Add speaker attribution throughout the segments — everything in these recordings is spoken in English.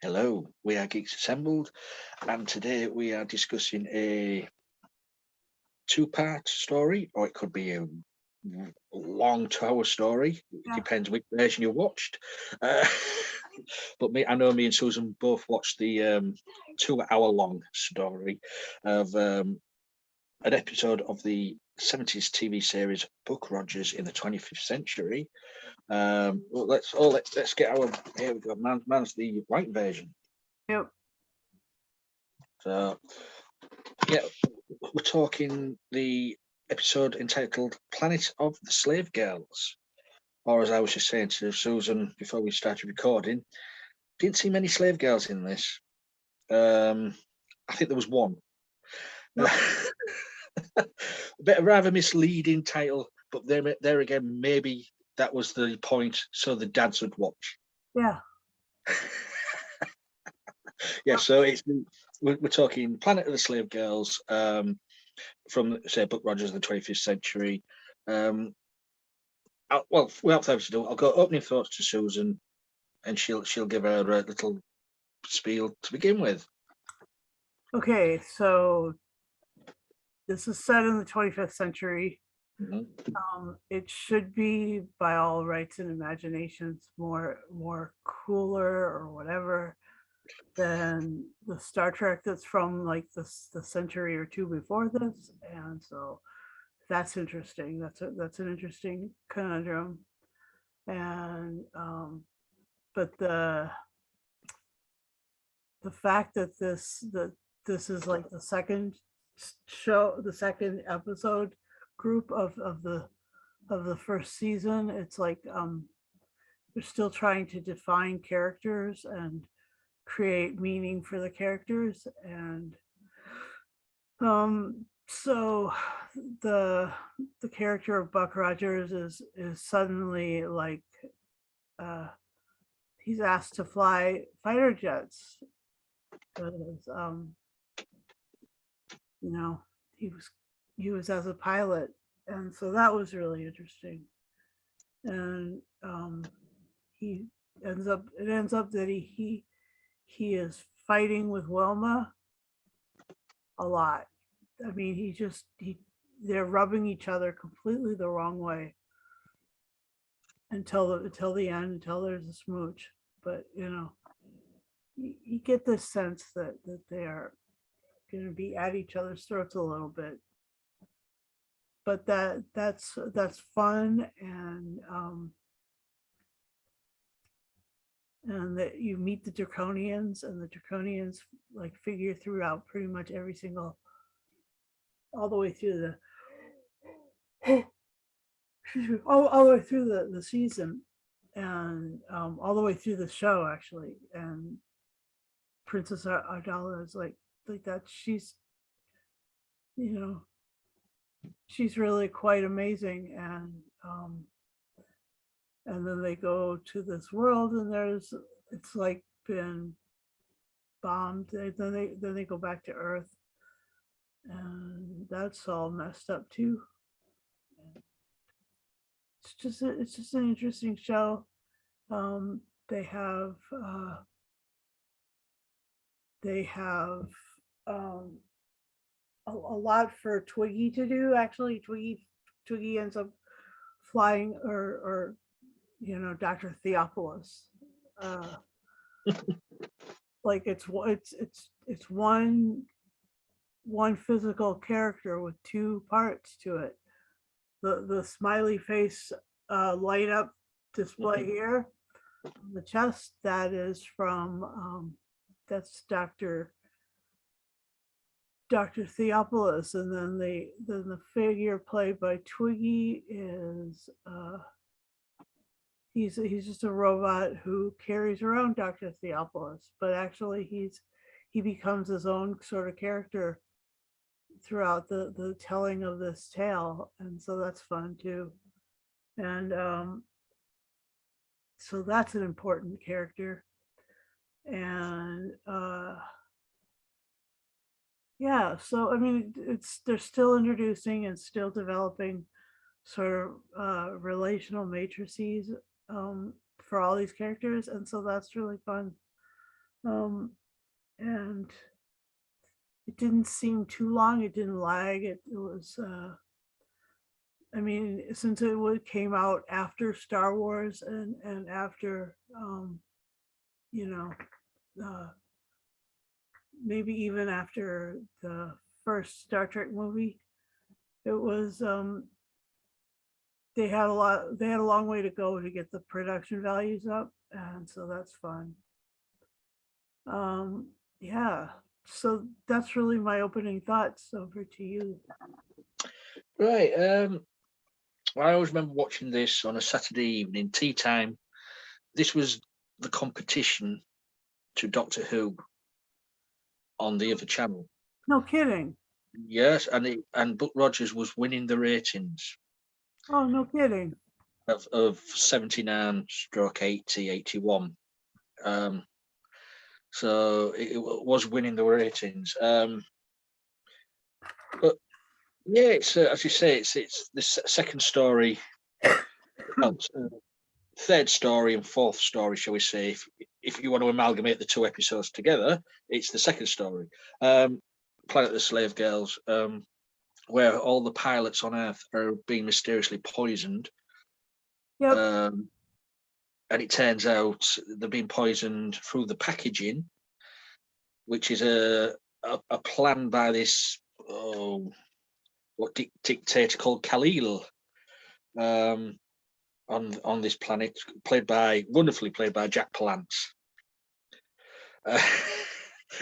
Speaker 1: Hello, we are Geeks Assembled, and today we are discussing a two-part story, or it could be a long 2-hour story. It
Speaker 2: Yeah.
Speaker 1: depends which version you watched. Uh, but I know me and Susan both watched the 2-hour-long story of an episode of the 70s TV series Buck Rogers in the 25th Century. Well, let's get our here we go. Man's the white version.
Speaker 2: Yep.
Speaker 1: So yeah, we're talking the episode entitled Planet of the Slave Girls. Or as I was just saying to Susan before we started recording, didn't see many slave girls in this. I think there was one.
Speaker 2: Yep.
Speaker 1: A bit of rather misleading title, but there again, maybe that was the point so the dads would watch.
Speaker 2: Yeah.
Speaker 1: Yeah, so we're talking Planet of the Slave Girls, from say Buck Rogers in the 25th Century. Without further ado, I'll go opening thoughts to Susan, and she'll give her a little spiel to begin with.
Speaker 2: Okay, so this is set in the 25th century.
Speaker 1: Mhm.
Speaker 2: It should be, by all rights and imaginations, more cooler or whatever than the Star Trek that's from like the century or two before this, and so that's interesting. That's an interesting conundrum, and but the fact that this is like the second show, the second episode group of the first season, it's like they're still trying to define characters and create meaning for the characters, and so the character of Buck Rogers is suddenly like he's asked to fly fighter jets because you know he was as a pilot, and so that was really interesting. And he ends up that he is fighting with Wilma a lot. I mean, they're rubbing each other completely the wrong way until the end, until there's a smooch. But you get this sense that they are going to be at each other's throats a little bit. But that's fun, and that you meet the Draconians, and the Draconians like figure throughout pretty much every single, all the way through all the way through the season, and all the way through the show actually. And Princess Ardala is like that. She's she's really quite amazing, and then they go to this world, and it's like been bombed. Then they go back to Earth, and that's all messed up too. It's just an interesting show. They have a lot for Twiggy to do. Actually, Twiggy ends up flying, or Dr. Theophilus. Like it's one physical character with two parts to it. The smiley face light up display here on the chest, that is from that's Dr. Theophilus, and then the figure played by Twiggy is he's just a robot who carries around Dr. Theophilus, but actually he becomes his own sort of character throughout the telling of this tale, and so that's fun too. And so that's an important character, and yeah, so I mean, they're still introducing and still developing sort of relational matrices for all these characters, and so that's really fun. And it didn't seem too long. It didn't lag. It was, I mean, since came out after Star Wars and after, you know, uh, maybe even after the first Star Trek movie, it was, they had a long way to go to get the production values up, and so that's fun. Yeah, so that's really my opening thoughts. Over to you.
Speaker 1: Right. I always remember watching this on a Saturday evening, tea time. This was the competition to Doctor Who on the other channel.
Speaker 2: No kidding.
Speaker 1: Yes, and Buck Rogers was winning the ratings
Speaker 2: Oh, no kidding.
Speaker 1: of 79 stroke 80, 81. So it was winning the ratings. But yeah, it's as you say, it's the second story, well, third story and fourth story, shall we say? If you want to amalgamate the two episodes together, it's the second story. Planet of the Slave Girls, where all the pilots on Earth are being mysteriously poisoned.
Speaker 2: Yep.
Speaker 1: And it turns out they're being poisoned through the packaging, which is a plan by this dictator called Khalil on this planet, wonderfully played by Jack Palance,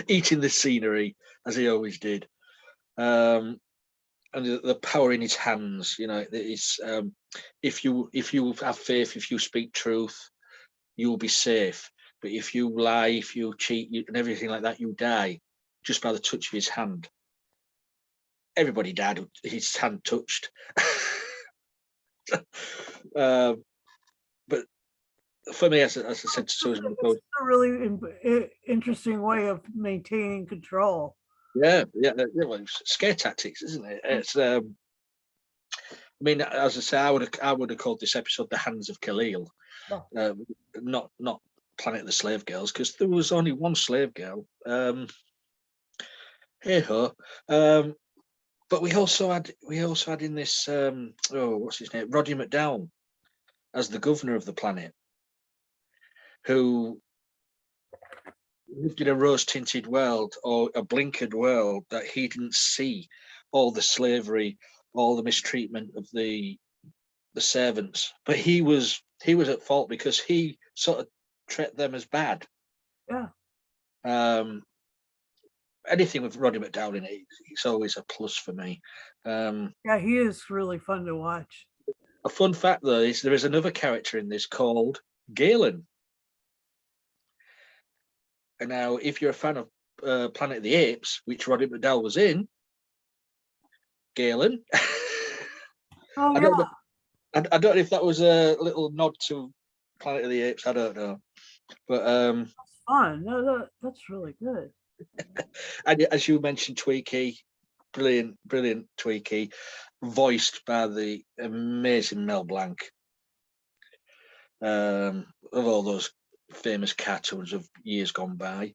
Speaker 1: eating the scenery as he always did. And the power in his hands, it's if you have faith, if you speak truth, you will be safe. But if you lie, if you cheat, and everything like that, you die just by the touch of his hand. Everybody died with his hand touched. But for me, as I said to Susan,
Speaker 2: it's a really interesting way of maintaining control.
Speaker 1: Yeah, well, it's scare tactics, isn't it? It's I mean, as I say, I would have called this episode "The Hands of Khalil," not Planet of the Slave Girls, because there was only one slave girl. Hey ho. But we also had in this what's his name, Roddy McDowall, as the governor of the planet, who lived in a rose-tinted world or a blinkered world that he didn't see all the slavery, all the mistreatment of the servants. But he was at fault because he sort of treated them as bad.
Speaker 2: Yeah.
Speaker 1: Anything with Roddy McDowall in it, it's always a plus for me.
Speaker 2: Yeah, he is really fun to watch.
Speaker 1: A fun fact, though, is there is another character in this called Galen. And now, if you're a fan of Planet of the Apes, which Roddy McDowall was in, Galen.
Speaker 2: Oh,
Speaker 1: I don't know. I don't know if that was a little nod to Planet of the Apes. I don't know, but
Speaker 2: that's fun. No, that's really good.
Speaker 1: And as you mentioned, Tweaky, brilliant Tweaky, voiced by the amazing Mel Blanc, of all those famous cartoons of years gone by.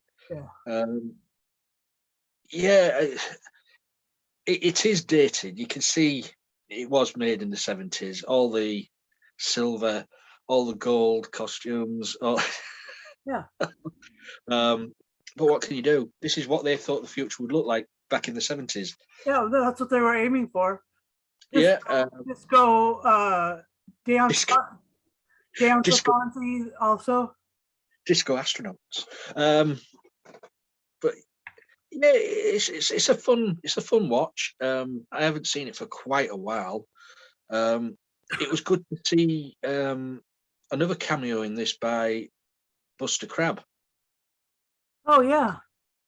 Speaker 2: Yeah.
Speaker 1: It is dated. You can see it was made in the 70s. All the silver, all the gold costumes.
Speaker 2: Yeah.
Speaker 1: But what can you do? This is what they thought the future would look like back in the 70s.
Speaker 2: Yeah, that's what they were aiming for.
Speaker 1: Disco
Speaker 2: also.
Speaker 1: Disco astronauts. But yeah, it's a fun watch. I haven't seen it for quite a while. It was good to see another cameo in this by Buster Crabbe.
Speaker 2: Oh yeah.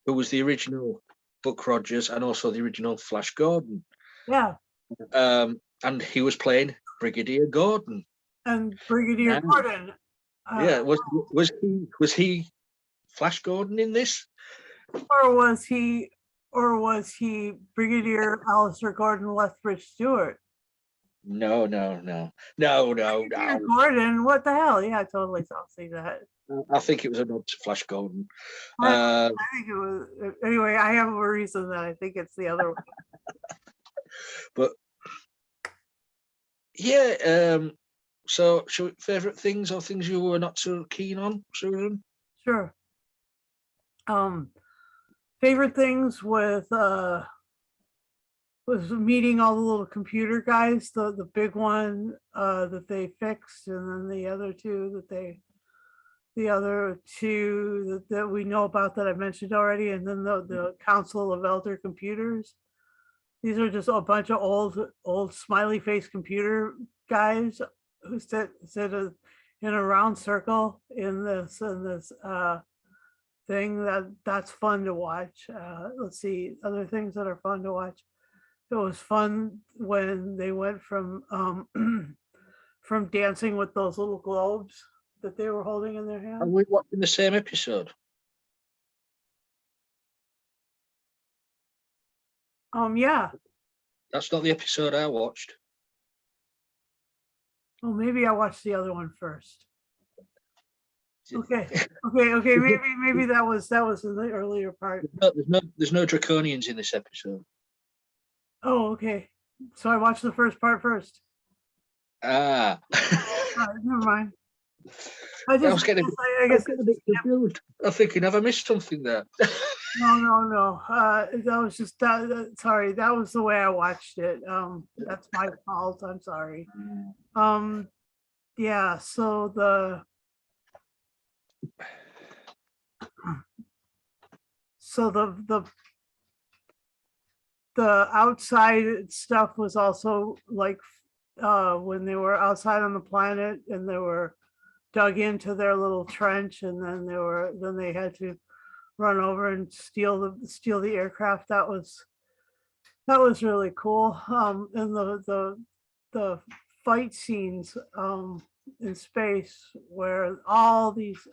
Speaker 1: Who was the original Buck Rogers and also the original Flash Gordon.
Speaker 2: Yeah.
Speaker 1: And he was playing Brigadier Gordon.
Speaker 2: And Brigadier Gordon.
Speaker 1: Yeah, was he Flash Gordon in this?
Speaker 2: Or was he Brigadier Alistair Gordon Lethbridge Stewart?
Speaker 1: No.
Speaker 2: Peter Gordon, what the hell? Yeah, totally. I'll see that.
Speaker 1: I think it was a nod to Flash Gordon.
Speaker 2: I think it was. Anyway, I have a reason that I think it's the other one.
Speaker 1: But yeah, so favorite things or things you were not so keen on, Susan?
Speaker 2: Sure. Favorite things was meeting all the little computer guys, the big one that they fixed, and then the other two that we know about that I mentioned already, and then the Council of Elder Computers. These are just a bunch of old smiley face computer guys who sit in a round circle in this thing that's fun to watch. Let's see, other things that are fun to watch. It was fun when they went from from dancing with those little globes that they were holding in their
Speaker 1: Are
Speaker 2: hands.
Speaker 1: we watching the same episode?
Speaker 2: Yeah.
Speaker 1: That's not the episode I watched.
Speaker 2: Well, maybe I watched the other one first. Okay. Maybe that was in the earlier part.
Speaker 1: There's no draconians in this episode.
Speaker 2: Oh, okay. So I watched the first part first.
Speaker 1: All
Speaker 2: right, never mind.
Speaker 1: I was getting a bit confused. I'm thinking, have I missed something there?
Speaker 2: No. That was just sorry. That was the way I watched it. That's my fault. I'm sorry. Yeah. So the outside stuff was also like when they were outside on the planet and they were dug into their little trench, and then they had to run over and steal the aircraft. That was really cool. And the fight scenes in space where all these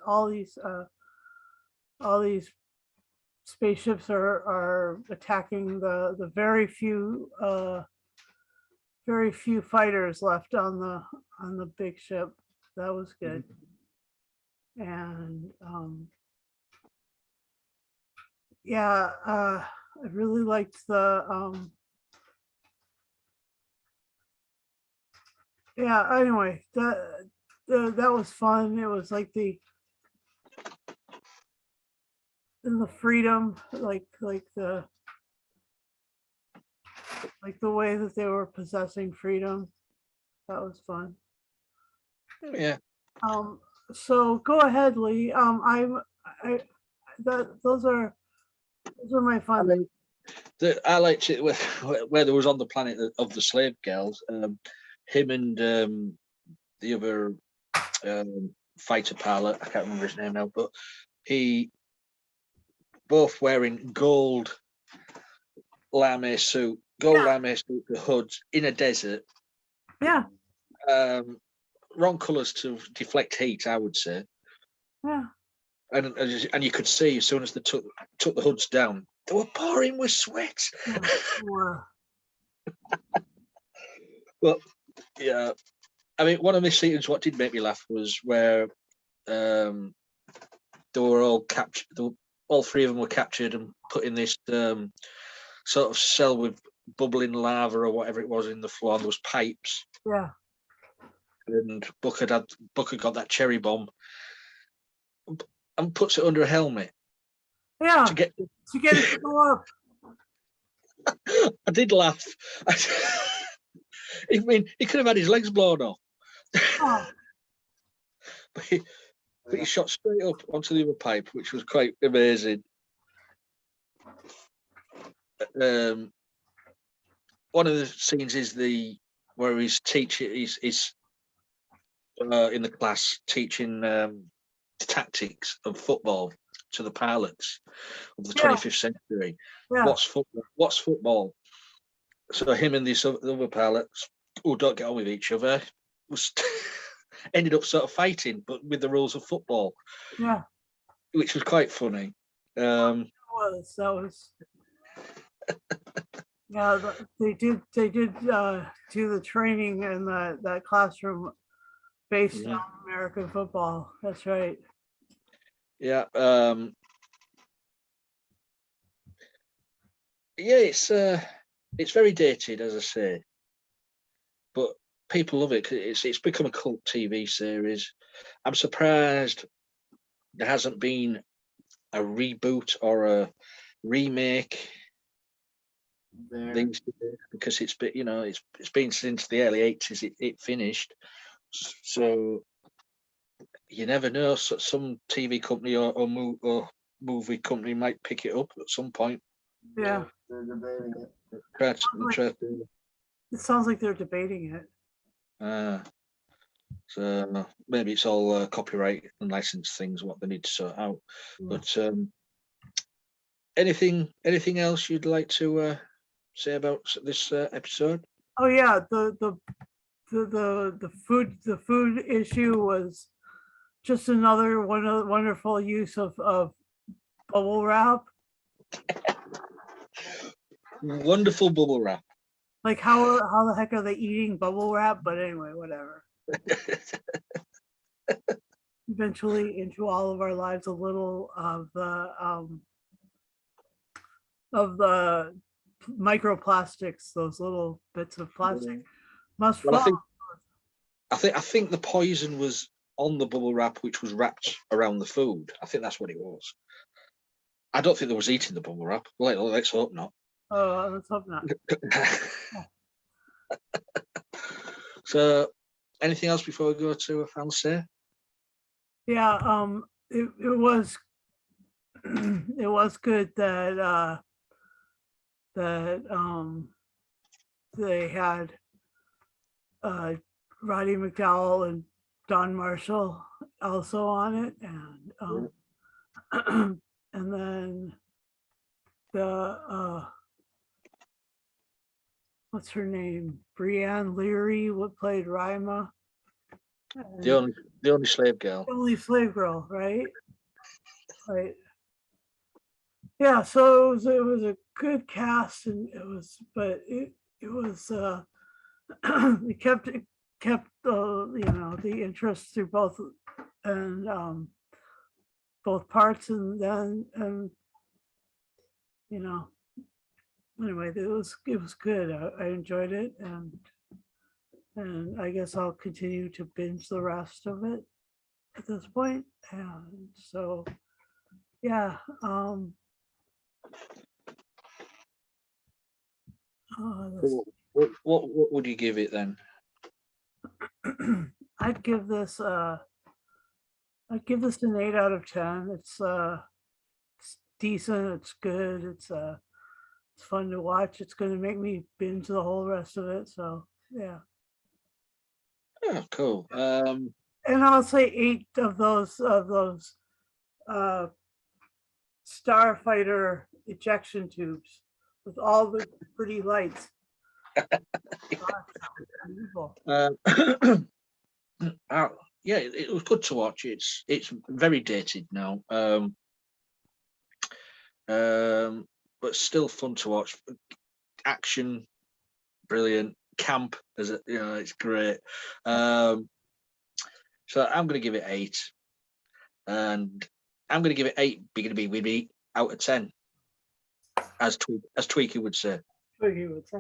Speaker 2: spaceships are attacking the very few fighters left on the big ship. That was good. And yeah, I really liked yeah, anyway, that was fun. It was like the freedom, like the way that they were possessing freedom. That was fun.
Speaker 1: Yeah.
Speaker 2: So go ahead, Lee. Those are my fun.
Speaker 1: I liked it where there was on the planet of the slave girls. Him and the other fighter pilot, I can't remember his name now, but he both wearing gold lame suit, the hoods in a desert.
Speaker 2: Yeah.
Speaker 1: Wrong colours to deflect heat, I would say.
Speaker 2: Yeah.
Speaker 1: And you could see as soon as they took the hoods down, they were pouring with sweat. Well, yeah. I mean, one of the scenes what did make me laugh was where they were all captured. All three of them were captured and put in this sort of cell with bubbling lava or whatever it was in the floor. And there was pipes.
Speaker 2: Yeah.
Speaker 1: And Booker got that cherry bomb and puts it under a helmet.
Speaker 2: Yeah.
Speaker 1: To get
Speaker 2: it to go up.
Speaker 1: I did laugh. I mean, he could have had his legs blown off.
Speaker 2: Oh.
Speaker 1: but he shot straight up onto the other pipe, which was quite amazing. One of the scenes is where he's teaching. He's in the class teaching tactics of football to the pilots of the 25th century.
Speaker 2: Yeah.
Speaker 1: What's football? So him and these other pilots who don't get on with each other was ended up sort of fighting, but with the rules of football.
Speaker 2: Yeah.
Speaker 1: Which was quite funny.
Speaker 2: That was. Yeah, they did do the training in that classroom based
Speaker 1: Mhm.
Speaker 2: on American football. That's right.
Speaker 1: Yeah, yeah, it's very dated, as I say, but people love it 'cause it's become a cult TV series. I'm surprised there hasn't been a reboot or a remake these days, because it's been, it's been since the early 80s it finished. So you never know. So some TV company or movie company might pick it up at some point.
Speaker 2: Yeah,
Speaker 1: Try to,
Speaker 2: it sounds like they're debating it.
Speaker 1: uh, so maybe it's all copyright and license things what they need to sort out.
Speaker 2: Yeah.
Speaker 1: But anything else you'd like to say about this episode?
Speaker 2: Oh yeah, the food issue was just another wonderful use of bubble wrap.
Speaker 1: Wonderful bubble wrap.
Speaker 2: Like how the heck are they eating bubble wrap? But anyway, whatever. Eventually, into all of our lives, a little of the microplastics, those little bits of plastic, must
Speaker 1: Well,
Speaker 2: fall.
Speaker 1: I think the poison was on the bubble wrap, which was wrapped around the food. I think that's what it was. I don't think they was eating the bubble wrap. Let's hope not.
Speaker 2: Oh, let's hope not.
Speaker 1: So, anything else before we go to a final say?
Speaker 2: Yeah, it was it was good that they had Roddy McDowell and Don Marshall also on it, and and then the what's her name, Brianne Leary, what played Rima,
Speaker 1: The
Speaker 2: and
Speaker 1: only slave girl.
Speaker 2: only slave girl, right? Right. Yeah, so it was a good cast, and it was it kept the interest through both, and both parts, and then and you know anyway it was good. I enjoyed it, and I guess I'll continue to binge the rest of it at this point. And so yeah,
Speaker 1: So what would you give it then?
Speaker 2: I'd give this an 8 out of 10. It's decent, it's good, it's fun to watch. It's going to make me binge the whole rest of it. So yeah,
Speaker 1: Oh, cool.
Speaker 2: and I'll say 8 of those uh, starfighter ejection tubes with all the pretty lights.
Speaker 1: uh, yeah, it was good to watch. It's very dated now, but still fun to watch. Action, brilliant. Camp, as it's great. So I'm going to give it 8, and I'm going to give it 8. Be going to be with me out of 10, as Tweaky would say.
Speaker 2: Twiggy would say.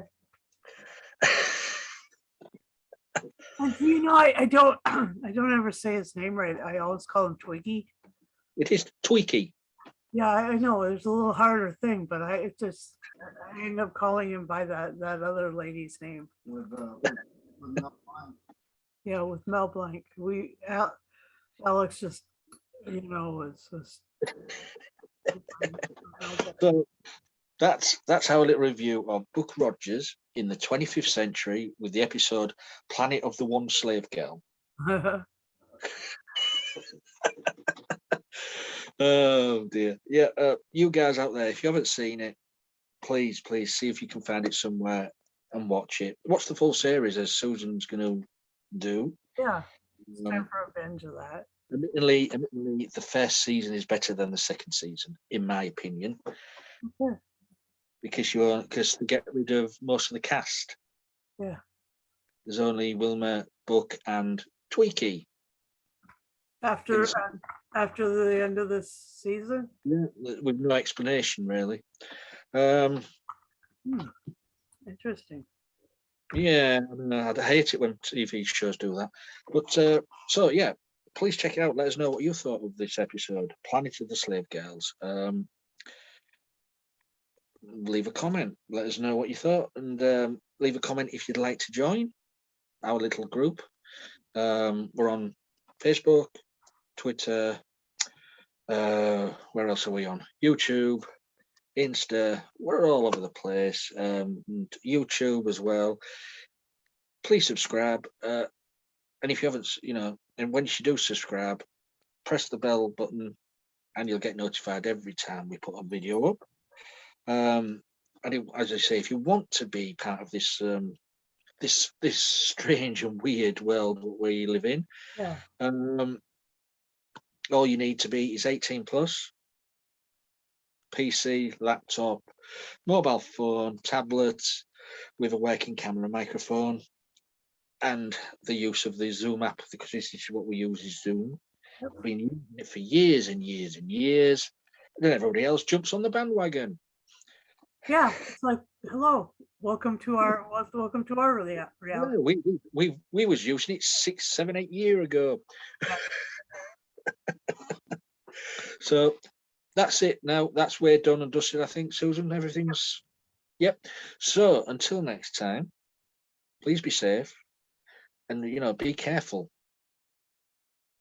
Speaker 2: And I don't I don't ever say his name right. I always call him Twiggy.
Speaker 1: It is Tweaky.
Speaker 2: Yeah, I know it's a little harder thing, but I end up calling him by that other lady's name. Yeah, with Mel Blanc. Alex just was
Speaker 1: So that's our little review of Buck Rogers in the 25th century with the episode Planet of the One Slave Girl. Oh dear. Yeah, you guys out there, if you haven't seen it, please see if you can find it somewhere and watch it. Watch the full series, as Susan's going to do.
Speaker 2: Yeah, it's time for a binge of that.
Speaker 1: Admittedly, the first season is better than the second season, in my opinion.
Speaker 2: Okay.
Speaker 1: because they get rid of most of the cast.
Speaker 2: Yeah.
Speaker 1: There's only Wilma, Buck, and Tweaky.
Speaker 2: After the end of this season?
Speaker 1: Yeah, with no explanation really.
Speaker 2: Interesting.
Speaker 1: Yeah, I mean, I'd hate it when TV shows do that. But so yeah, please check it out. Let us know what you thought of this episode, Planet of the Slave Girls. Leave a comment. Let us know what you thought, and leave a comment if you'd like to join our little group. We're on Facebook, Twitter. Where else are we on? YouTube, Insta. We're all over the place. And YouTube as well. Please subscribe. And if you haven't, and once you do subscribe, press the bell button, and you'll get notified every time we put a video up. And as I say, if you want to be part of this this strange and weird world where you live in,
Speaker 2: Yeah.
Speaker 1: all you need to be is 18 plus, PC, laptop, mobile phone, tablet with a working camera, microphone, and the use of the Zoom app, because this is what we use is Zoom. I've been using it for years and years and years. And then everybody else jumps on the bandwagon.
Speaker 2: Yeah, it's like, hello, welcome to our reality.
Speaker 1: Yeah, we was using it 6, 7, 8 years ago. So that's it now. That's we're done and dusted, I think, Susan. Everything's yep. So until next time, please be safe and be careful.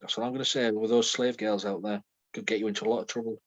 Speaker 1: That's what I'm going to say. With those slave girls out there, could get you into a lot of trouble.